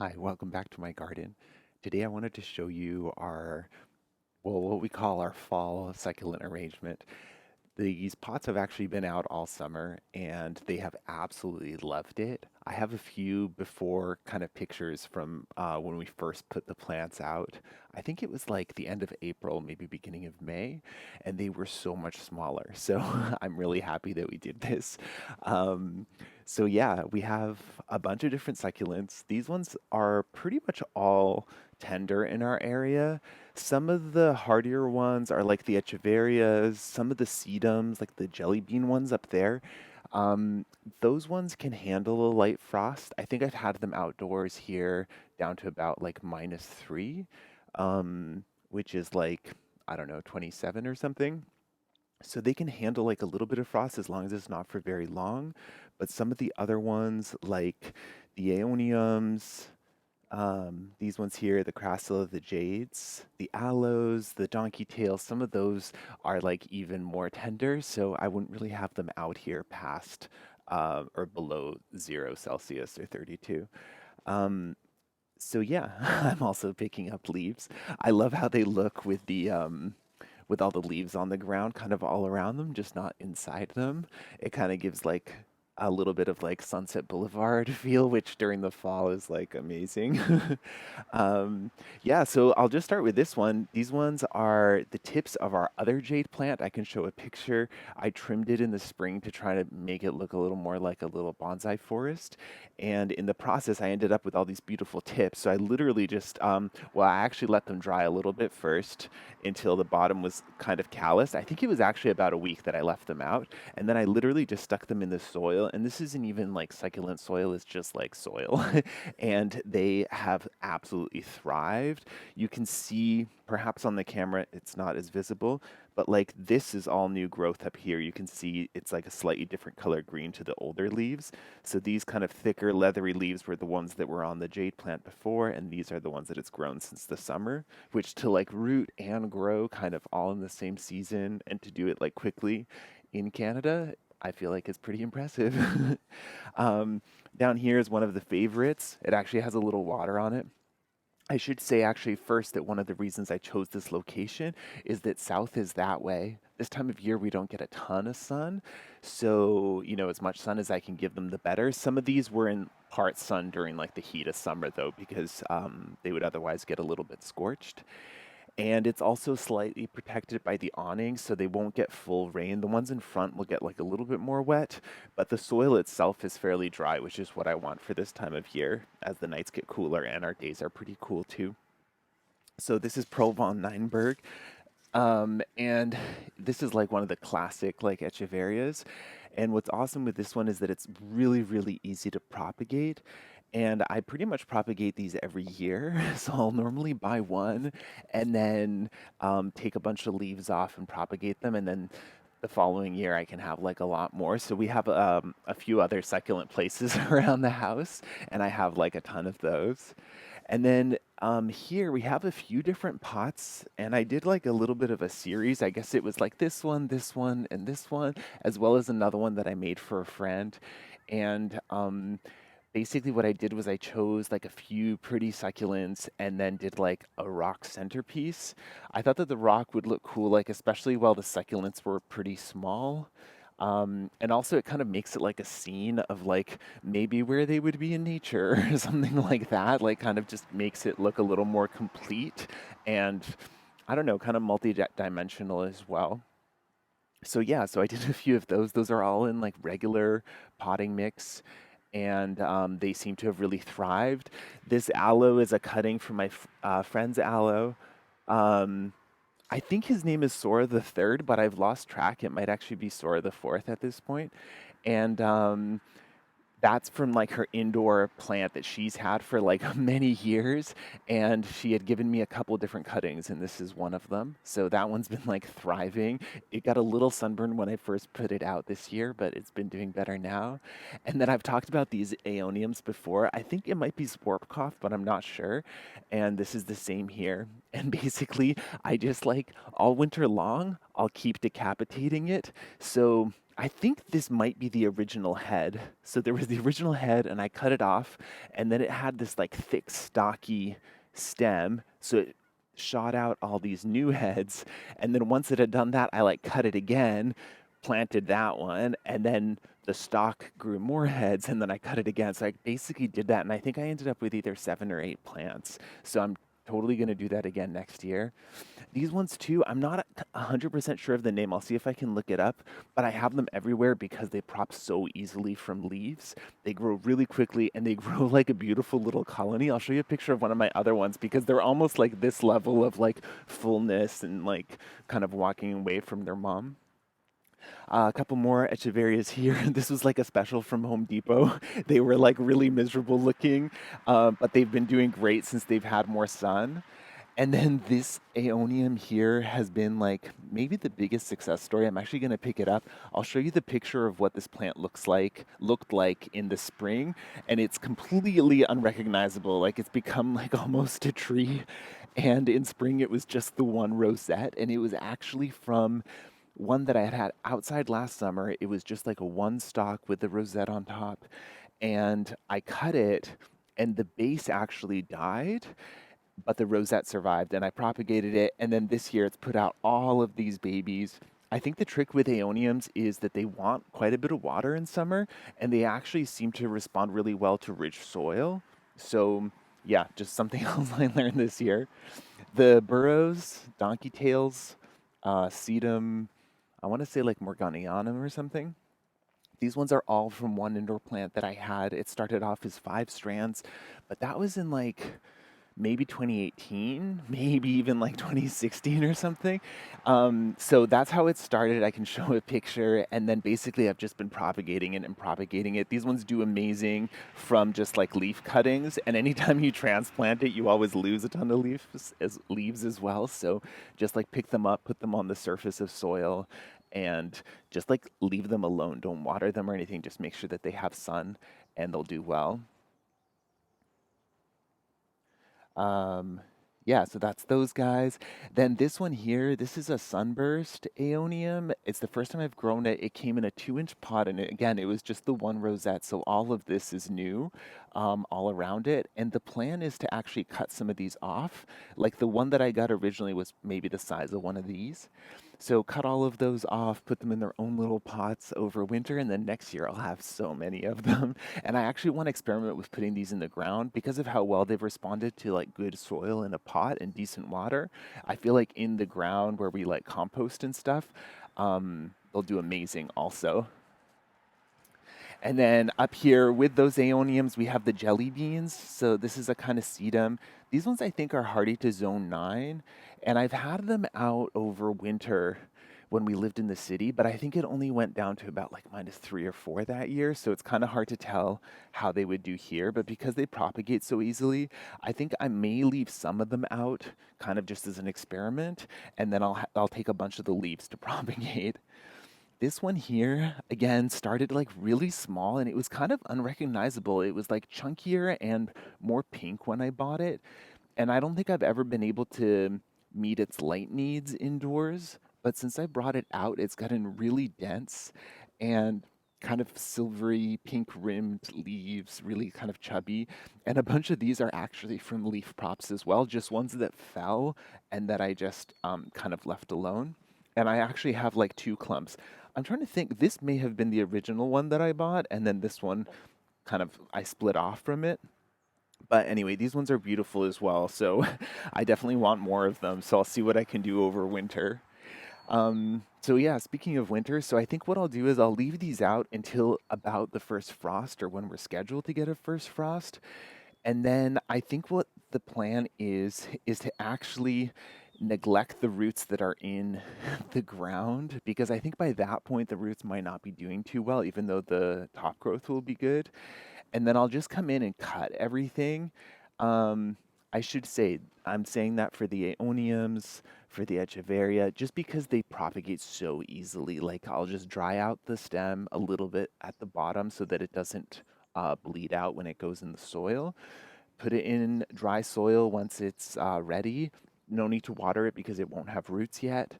Hi, welcome back to my garden. Today I wanted to show you what we call our fall succulent arrangement. These pots have actually been out all summer and they have absolutely loved it. I have a few before kind of pictures from when we first put the plants out. I think it was like the end of April, maybe beginning of May, and they were so much smaller. So I'm really happy that we did this. Um, so yeah, we have a bunch of different succulents. These ones are pretty much all tender in our area. Some of the hardier ones are like the echeverias, some of the sedums, like the jelly bean ones up there. Um, those ones can handle a light frost. I think I've had them outdoors here down to about like -3, which is like, I don't know, 27 or something. So they can handle like a little bit of frost as long as it's not for very long. But some of the other ones, like the aeoniums, these ones here, the crassula, the jades, the aloes, the donkey tails, some of those are like even more tender, so I wouldn't really have them out here past or below 0 Celsius or 32. Um, so yeah, I'm also picking up leaves. I love how they look with the with all the leaves on the ground, kind of all around them, just not inside them. It kind of gives like a little bit of like Sunset Boulevard feel, which during the fall is like amazing. um, yeah, so I'll just start with this one. These ones are the tips of our other jade plant. I can show a picture. I trimmed it in the spring to try to make it look a little more like a little bonsai forest. And in the process, I ended up with all these beautiful tips. So I literally just, well, I actually let them dry a little bit first until the bottom was kind of calloused. I think it was actually about a week that I left them out. And then I literally just stuck them in the soil. And this isn't even like succulent soil, it's just like soil. And they have absolutely thrived. You can see, perhaps on the camera, it's not as visible, but like this is all new growth up here. You can see it's like a slightly different color green to the older leaves. So these kind of thicker, leathery leaves were the ones that were on the jade plant before, and these are the ones that it's grown since the summer, which to like root and grow kind of all in the same season and to do it like quickly in Canada, I feel like is pretty impressive. um, Down here is one of the favorites. It actually has a little water on it. I should say actually first that one of the reasons I chose this location is that south is that way. This time of year we don't get a ton of sun, so as much sun as I can give them, the better. Some of these were in part sun during like the heat of summer though, because they would otherwise get a little bit scorched. And it's also slightly protected by the awning, so they won't get full rain. The ones in front will get like a little bit more wet, but the soil itself is fairly dry, which is what I want for this time of year as the nights get cooler and our days are pretty cool too. So this is Pro von Nienberg. And this is like one of the classic like echeverias. And what's awesome with this one is that it's really, really easy to propagate. And I pretty much propagate these every year. So I'll normally buy one and then take a bunch of leaves off and propagate them. And then the following year I can have like a lot more. So we have a few other succulent places around the house, and I have like a ton of those. And then here we have a few different pots, and I did like a little bit of a series. I guess it was like this one, and this one, as well as another one that I made for a friend. And basically, what I did was I chose like a few pretty succulents and then did like a rock centerpiece. I thought that the rock would look cool, like especially while the succulents were pretty small. And also it kind of makes it like a scene of like maybe where they would be in nature or something like that. Like kind of just makes it look a little more complete and I don't know, kind of multi-dimensional as well. So yeah, so I did a few of those. Those are all in like regular potting mix, and they seem to have really thrived. This aloe is a cutting from my friend's aloe. Um, I think his name is Sora the Third, but I've lost track. It might actually be Sora the Fourth at this point. And that's from like her indoor plant that she's had for like many years, and she had given me a couple different cuttings, and this is one of them. So that one's been like thriving. It got a little sunburned when I first put it out this year, but it's been doing better now. And then I've talked about these aeoniums before. I think it might be Swarpkoff, but I'm not sure. And this is the same here. And basically I just like all winter long I'll keep decapitating it. So I think this might be the original head. So there was the original head, and I cut it off, and then it had this like thick, stocky stem. So it shot out all these new heads. And then once it had done that, I like cut it again, planted that one, and then the stalk grew more heads, and then I cut it again. So I basically did that, and I think I ended up with either 7 or 8 plants. So I'm totally going to do that again next year. These ones too, I'm not 100% sure of the name. I'll see if I can look it up, but I have them everywhere because they prop so easily from leaves. They grow really quickly and they grow like a beautiful little colony. I'll show you a picture of one of my other ones because they're almost like this level of like fullness and like kind of walking away from their mom. A couple more echeverias here. This was like a special from Home Depot. They were like really miserable looking, but they've been doing great since they've had more sun. And then this aeonium here has been like maybe the biggest success story. I'm actually going to pick it up. I'll show you the picture of what this plant looked like in the spring, and it's completely unrecognizable. Like it's become like almost a tree. And in spring it was just the one rosette, and it was actually from one that I had had outside last summer. It was just like a one stalk with the rosette on top, and I cut it, and the base actually died, but the rosette survived, and I propagated it. And then this year it's put out all of these babies. I think the trick with aeoniums is that they want quite a bit of water in summer, and they actually seem to respond really well to rich soil. So, yeah, just something else I learned this year. The burrows, donkey tails, sedum, I want to say like Morganianum or something. These ones are all from one indoor plant that I had. It started off as 5 strands, but that was in like maybe 2018, maybe even like 2016 or something. So that's how it started. I can show a picture, and then basically I've just been propagating it and propagating it. These ones do amazing from just like leaf cuttings, and anytime you transplant it, you always lose a ton of leaves as well. So just like pick them up, put them on the surface of soil, and just like leave them alone. Don't water them or anything. Just make sure that they have sun, and they'll do well. Um, yeah, so that's those guys. Then this one here, this is a sunburst aeonium. It's the first time I've grown it. It came in a 2-inch pot, and again, it was just the one rosette. So all of this is new, all around it. And the plan is to actually cut some of these off. Like the one that I got originally was maybe the size of one of these. So cut all of those off, put them in their own little pots over winter, and then next year I'll have so many of them. And I actually want to experiment with putting these in the ground because of how well they've responded to like good soil in a pot and decent water. I feel like in the ground where we like compost and stuff, they'll do amazing also. And then up here with those aeoniums, we have the jelly beans. So this is a kind of sedum. These ones I think are hardy to zone 9. And I've had them out over winter when we lived in the city, but I think it only went down to about like -3 or -4 that year. So it's kind of hard to tell how they would do here. But because they propagate so easily, I think I may leave some of them out kind of just as an experiment. And then I'll take a bunch of the leaves to propagate. This one here, again, started like really small and it was kind of unrecognizable. It was like chunkier and more pink when I bought it. And I don't think I've ever been able to meet its light needs indoors. But since I brought it out, it's gotten really dense and kind of silvery pink rimmed leaves, really kind of chubby. And a bunch of these are actually from leaf props as well, just ones that fell and that I just kind of left alone. And I actually have like 2 clumps. I'm trying to think, this may have been the original one that I bought, and then this one kind of I split off from it. But anyway, these ones are beautiful as well, so I definitely want more of them. So I'll see what I can do over winter. So yeah, speaking of winter, so I think what I'll do is I'll leave these out until about the first frost or when we're scheduled to get a first frost. And then I think what the plan is to actually neglect the roots that are in the ground because I think by that point the roots might not be doing too well, even though the top growth will be good. And then I'll just come in and cut everything. Um, I should say, I'm saying that for the aeoniums, for the echeveria, just because they propagate so easily. Like I'll just dry out the stem a little bit at the bottom so that it doesn't bleed out when it goes in the soil. Put it in dry soil once it's ready. No need to water it because it won't have roots yet.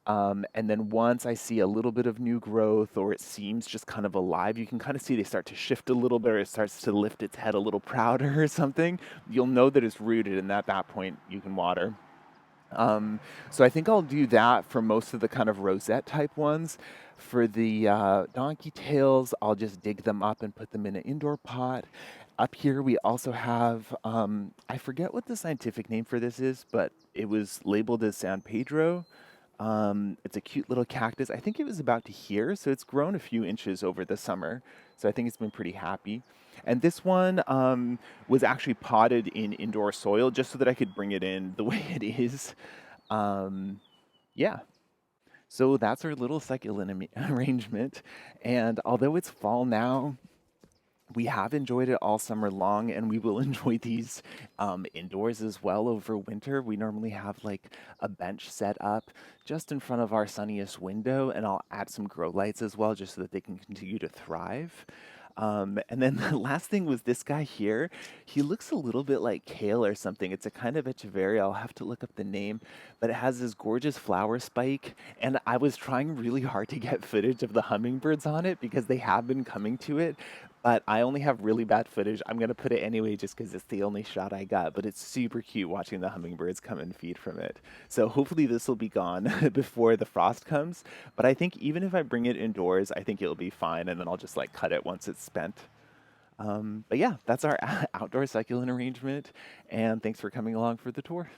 And then once I see a little bit of new growth or it seems just kind of alive, you can kind of see they start to shift a little bit or it starts to lift its head a little prouder or something. You'll know that it's rooted, and at that point, you can water. Um, so I think I'll do that for most of the kind of rosette type ones. For the donkey tails, I'll just dig them up and put them in an indoor pot. Up here, we also have, I forget what the scientific name for this is, but it was labeled as San Pedro. It's a cute little cactus. I think it was about to here, so it's grown a few inches over the summer. So I think it's been pretty happy. And this one was actually potted in indoor soil just so that I could bring it in the way it is. Um, yeah, so that's our little succulent arrangement. And although it's fall now, we have enjoyed it all summer long, and we will enjoy these indoors as well over winter. We normally have like a bench set up just in front of our sunniest window, and I'll add some grow lights as well just so that they can continue to thrive. And then the last thing was this guy here. He looks a little bit like kale or something. It's a kind of echeveria. I'll have to look up the name, but it has this gorgeous flower spike. And I was trying really hard to get footage of the hummingbirds on it because they have been coming to it, but I only have really bad footage. I'm gonna put it anyway just because it's the only shot I got. But it's super cute watching the hummingbirds come and feed from it. So hopefully this will be gone before the frost comes. But I think even if I bring it indoors, I think it'll be fine, and then I'll just like cut it once it's spent. But yeah, that's our outdoor succulent arrangement. And thanks for coming along for the tour.